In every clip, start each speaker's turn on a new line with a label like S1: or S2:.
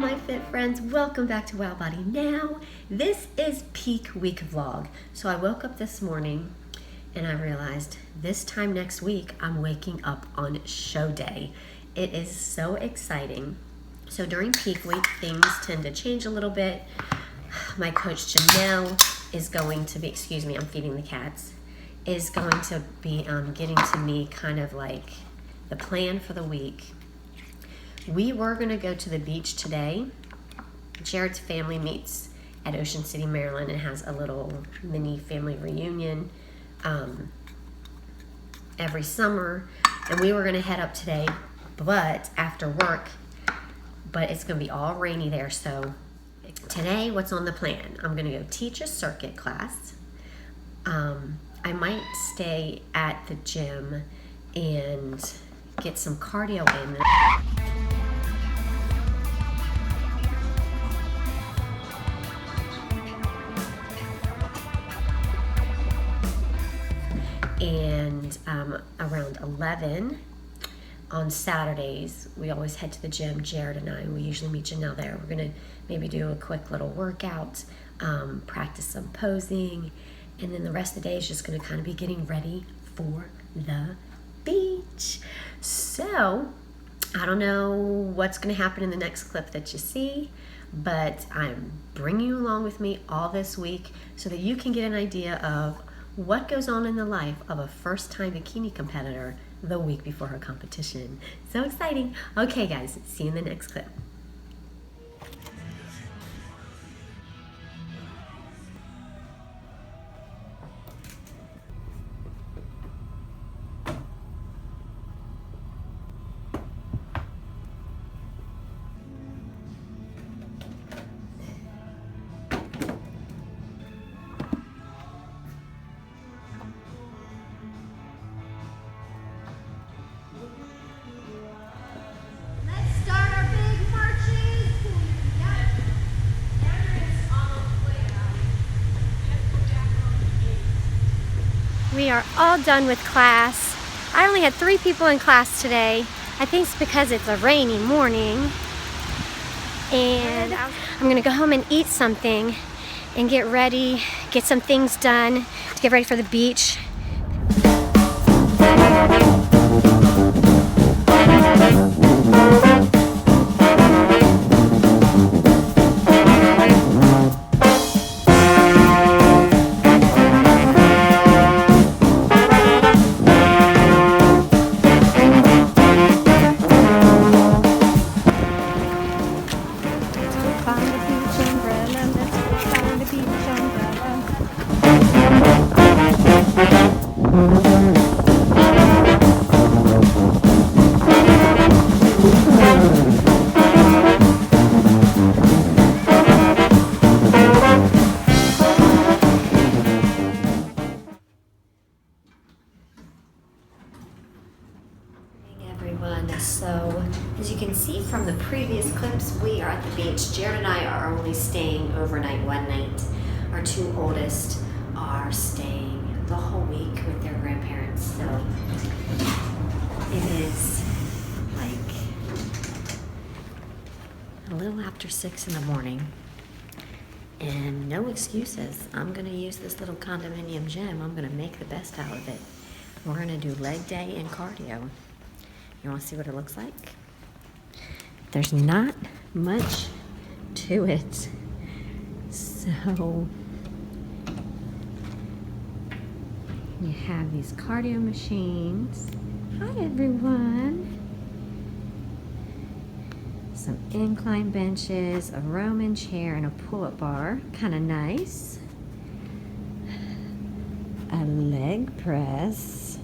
S1: my fit friends, welcome back to Wow Body Now. This is peak week vlog. So I woke up this morning and I realized this time next week I'm waking up on show day. It is so exciting. So during peak week things tend to change a little bit. My coach Janelle is going to be, I'm feeding the cats, is going to be getting to me kind of like the plan for the week. We were gonna go to the beach today. Jared's family meets at Ocean City, Maryland, and has a little mini family reunion every summer. And we were gonna head up today, but after work, but it's gonna be all rainy there. So today, what's on the plan? I'm gonna go teach a circuit class. I might stay at the gym and get some cardio in. And around 11 on Saturdays, we always head to the gym, Jared and I. We usually meet Janelle there. We're gonna maybe do a quick little workout, practice some posing, and then the rest of the day is just gonna kind of be getting ready for the beach. So I don't know what's gonna happen in the next clip that you see, but I'm bringing you along with me all this week so that you can get an idea of what goes on in the life of a first-time bikini competitor the week before her competition. So exciting. Okay guys, see you in the next clip. We are all done with class. I only had 3 people in class today. I think it's because it's a rainy morning. And I'm gonna go home and eat something and get ready, get some things done to get ready for the beach. So, as you can see from the previous clips, we are at the beach. Jared and I are only staying overnight one night. Our 2 oldest are staying the whole week with their grandparents. So, it is like a little after 6 in the morning. And no excuses. I'm going to use this little condominium gym. I'm going to make the best out of it. We're going to do leg day and cardio. You want to see what it looks like? There's not much to it. So you have these cardio machines. Hi everyone. Some incline benches, a Roman chair, and a pull-up bar. Kind of nice. A leg press.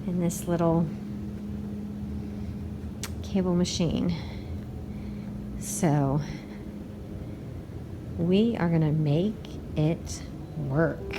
S1: And this little cable machine. So we are gonna make it work.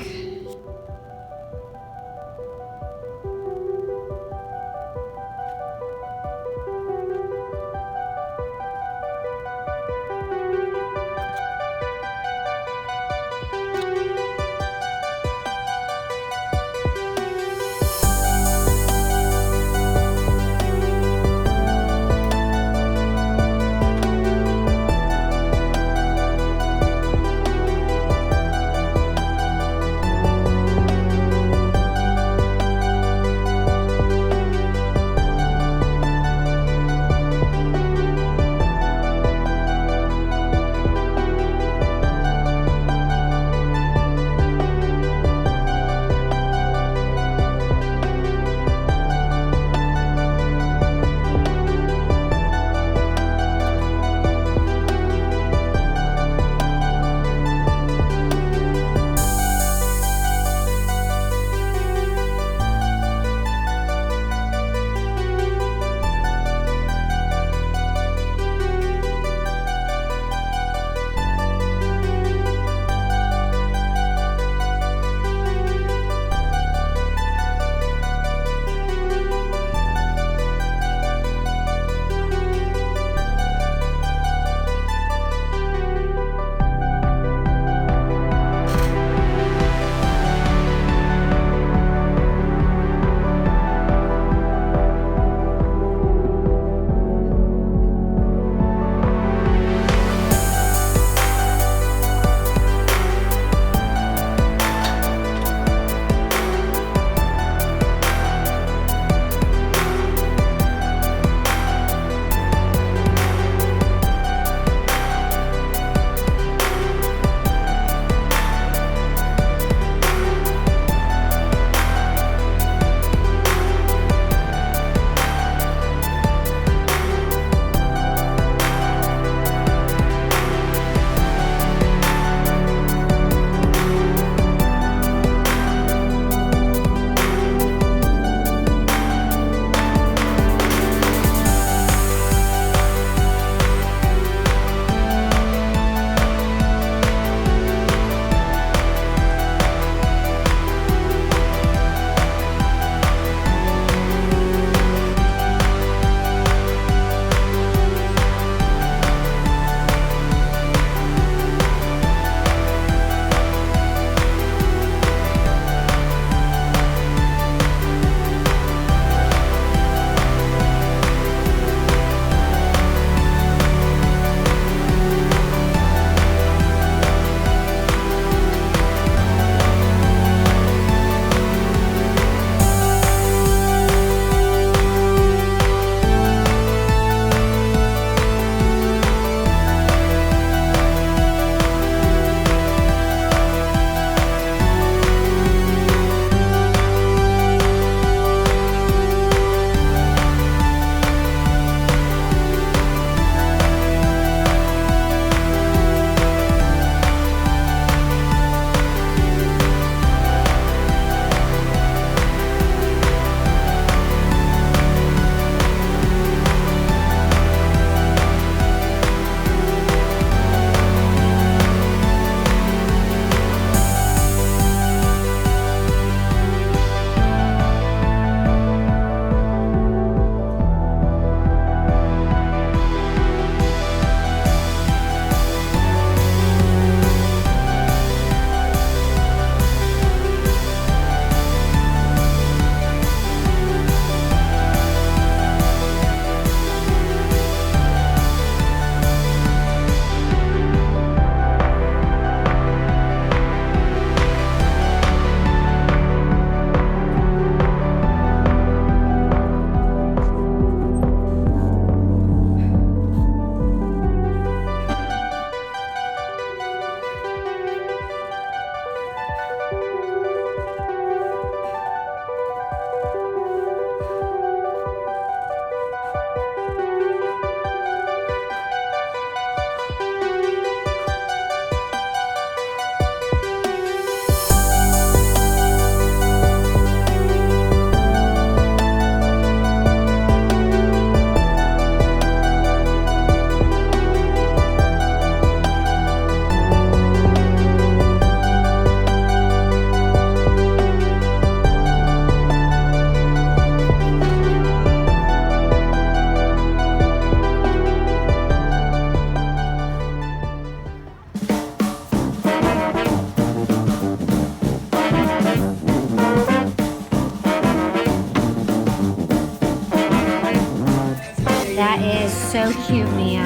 S1: so cute, Mia.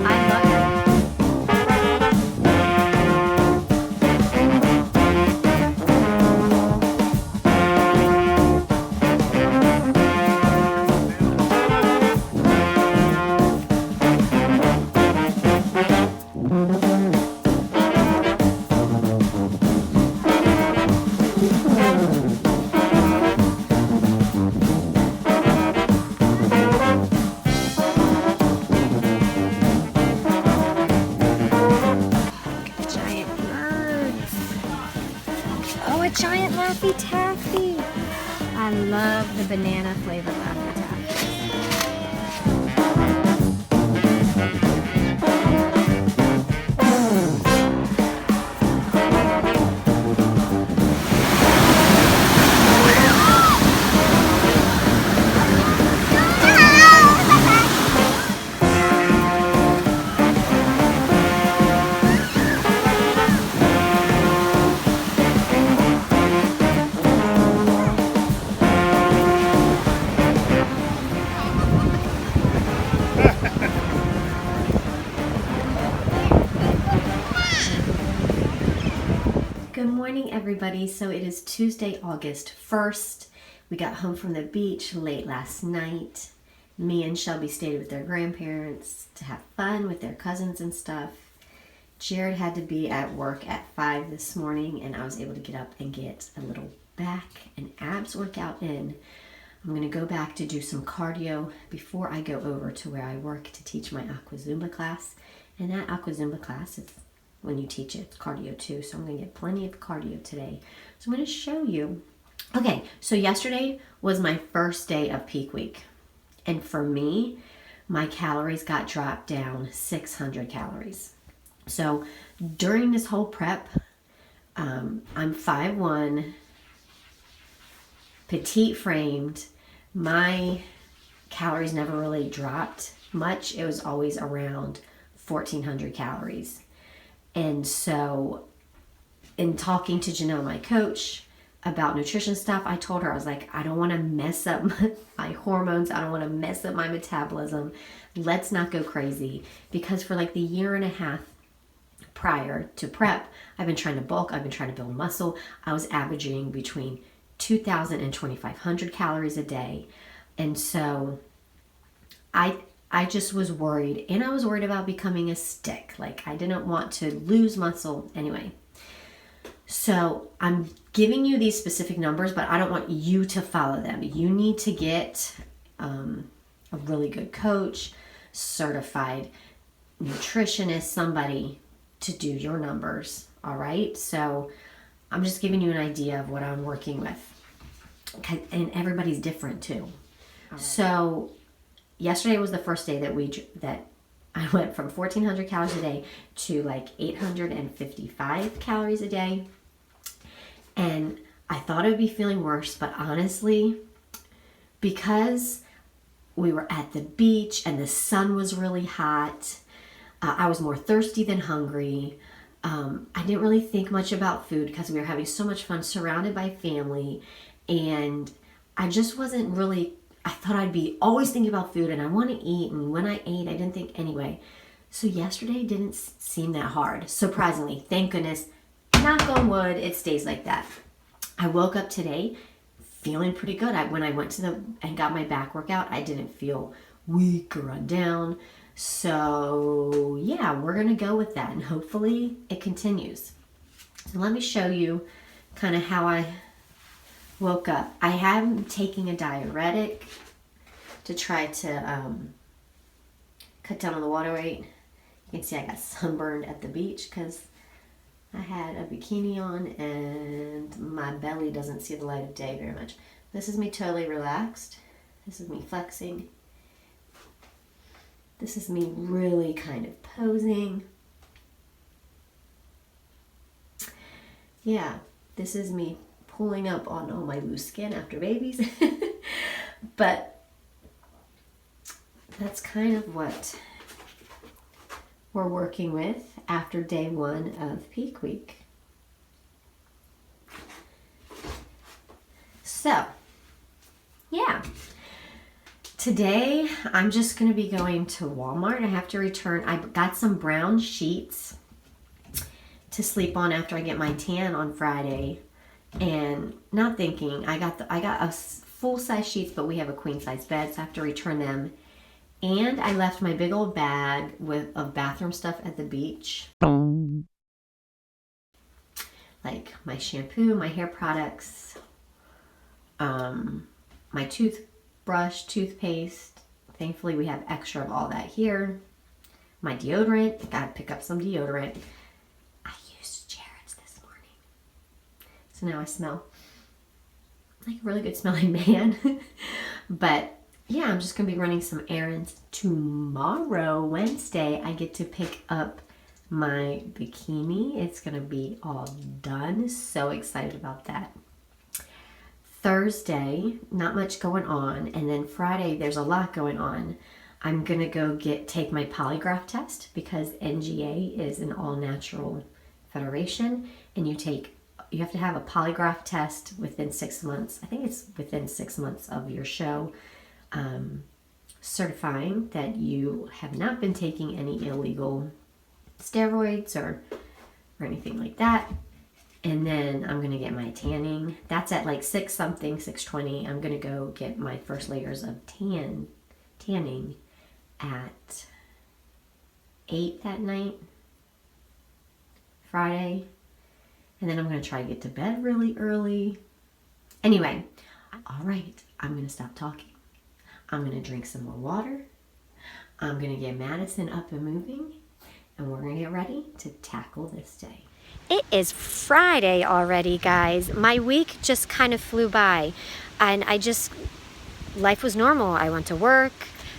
S1: I love it. Oh, a giant Laffy Taffy. I love the banana flavored Laffy Taffy. Good morning, everybody. So it is Tuesday, August 1st. We got home from the beach late last night. Me and Shelby stayed with their grandparents to have fun with their cousins and stuff. Jared had to be at work at 5 this morning, and I was able to get up and get a little back and abs workout in. I'm going to go back to do some cardio before I go over to where I work to teach my Aqua Zumba class. And that Aqua Zumba class, when you teach it, it's cardio too, so I'm going to get plenty of cardio today. So I'm going to show you. Okay, so yesterday was my first day of peak week. And for me, my calories got dropped down 600 calories. So during this whole prep, I'm 5'1", petite framed. My calories never really dropped much. It was always around 1,400 calories. And so in talking to Janelle, my coach, about nutrition stuff, I told her, I was like, I don't want to mess up my hormones. I don't want to mess up my metabolism. Let's not go crazy. Because for like the year and a half prior to prep, I've been trying to bulk. I've been trying to build muscle. I was averaging between 2,000 and 2,500 calories a day. And so I just was worried, and I was worried about becoming a stick. Like, I didn't want to lose muscle anyway. So I'm giving you these specific numbers, but I don't want you to follow them. You need to get a really good coach, certified nutritionist, somebody to do your numbers. All right. So I'm just giving you an idea of what I'm working with. Okay. And everybody's different too. Right. So yesterday was the first day that I went from 1,400 calories a day to like 855 calories a day. And I thought I would be feeling worse, but honestly, because we were at the beach and the sun was really hot, I was more thirsty than hungry. I didn't really think much about food because we were having so much fun surrounded by family. And I just wasn't really, I thought I'd be always thinking about food and I want to eat. And when I ate, I didn't think anyway. So yesterday didn't seem that hard. Surprisingly, thank goodness. Knock on wood, it stays like that. I woke up today feeling pretty good. When I went and got my back workout, I didn't feel weak or run down. So yeah, we're going to go with that and hopefully it continues. So let me show you kind of how I woke up. I am taking a diuretic to try to cut down on the water weight. You can see I got sunburned at the beach because I had a bikini on and my belly doesn't see the light of day very much. This is me totally relaxed. This is me flexing. This is me really kind of posing. Yeah, this is me pulling up on all my loose skin after babies. But that's kind of what we're working with after day 1 of peak week. So, yeah. Today, I'm just going to be going to Walmart. I have to return. I got some brown sheets to sleep on after I get my tan on Friday. And not thinking, I got a full-size sheets, but we have a queen-size bed, so I have to return them. And I left my big old bag of bathroom stuff at the beach. Like my shampoo, my hair products, my toothbrush, toothpaste. Thankfully, we have extra of all that here. My deodorant. Gotta pick up some deodorant. I used Jared's this morning. So now I smell like a really good smelling man. But yeah, I'm just going to be running some errands. Tomorrow, Wednesday, I get to pick up my bikini. It's going to be all done. So excited about that. Thursday, not much going on. And then Friday, there's a lot going on. I'm going to go take my polygraph test because NGA is an all-natural federation. And you have to have a polygraph test within 6 months. I think it's within 6 months of your show. Certifying that you have not been taking any illegal steroids or anything like that. And then I'm going to get my tanning. That's at like 6 something, 6:20. I'm going to go get my first layers of tanning at 8 that night, Friday. And then I'm going to try to get to bed really early. Anyway, all right, I'm going to stop talking. I'm going to drink some more water. I'm going to get Madison up and moving. And we're going to get ready to tackle this day. It is Friday already, guys. My week just kind of flew by. And life was normal. I went to work.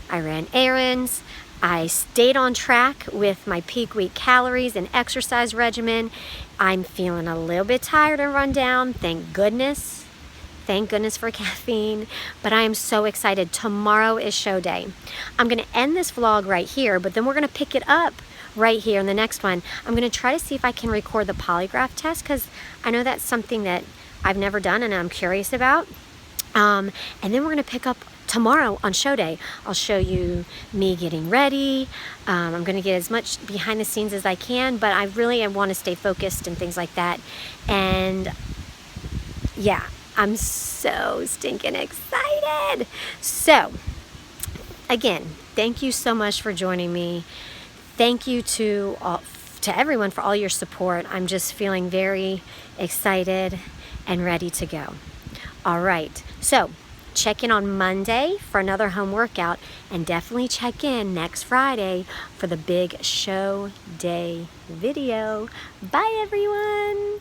S1: I ran errands. I stayed on track with my peak week calories and exercise regimen. I'm feeling a little bit tired and run down. Thank goodness. Thank goodness for caffeine, but I am so excited. Tomorrow is show day. I'm going to end this vlog right here, but then we're going to pick it up right here in the next one. I'm going to try to see if I can record the polygraph test because I know that's something that I've never done and I'm curious about. And then we're going to pick up tomorrow on show day. I'll show you me getting ready. I'm going to get as much behind the scenes as I can, but I want to stay focused and things like that. And yeah. I'm so stinking excited. So, again, thank you so much for joining me. Thank you to everyone for all your support. I'm just feeling very excited and ready to go. All right. So, check in on Monday for another home workout and definitely check in next Friday for the big show day video. Bye, everyone.